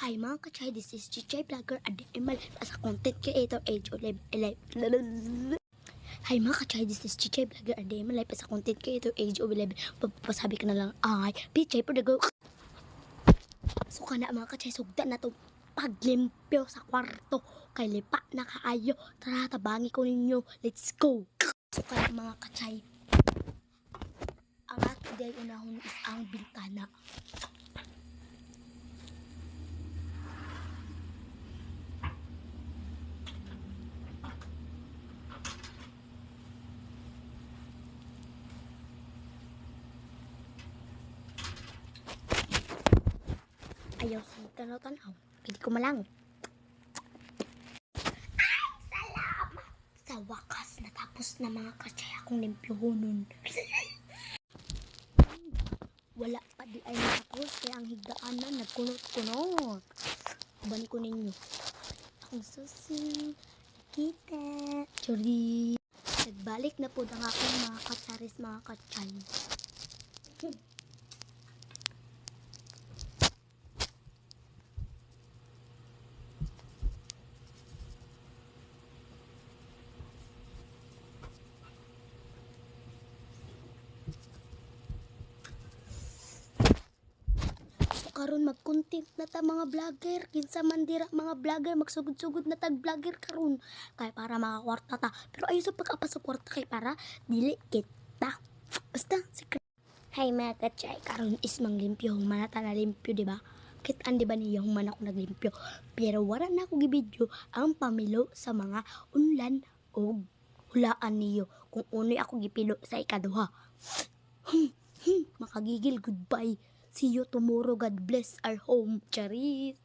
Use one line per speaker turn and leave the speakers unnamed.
Hi mga kachay, this is Chichay Vlogger Ademal as a content creator age 11. Hi mga kachay, this is Chichay Vlogger Ademal as a content creator age 11. Pasabi ka na lang, ay, Chichay for the go. So ka na mga kachay, sugda na to paglimpyo sa kwarto. Kay lipa na kaayo, tara tabangi ko ninyo, let's go. So ka na mga kachay, ang ato day unahon is ang bintana. Ayaw sa tanaw-tanaw. Hindi ko malang. Ay, salamat! Sa wakas, natapos na mga kachay akong limpyohonon. Wala pa di ay natapos. Kaya ang higdaanan, nagkunot-kunot. Bani ko ninyo. Akong susi. Kita. Chori. Nagbalik na po ang aking mga katsaris, mga kachay. Karon mag-content na ta mga vlogger, kinsa man dira mga vlogger, magsugod-sugod na tag vlogger karon kay para makakwarta ta. Pero ayo sa pagkapasok kwarta kay para dili kita. Basta secret. Hi mga kachay, karon is manglimpyo, humana ta na limpyo, di ba? Kitaan di ba niya humana ako naglimpyo. Pero wala na ako gibidyo ang pamilo sa mga unlan o hulaan niyo kung unoy ako gipilo sa ikaduha. Makagigil, goodbye. See you tomorrow. God bless our home. Charis.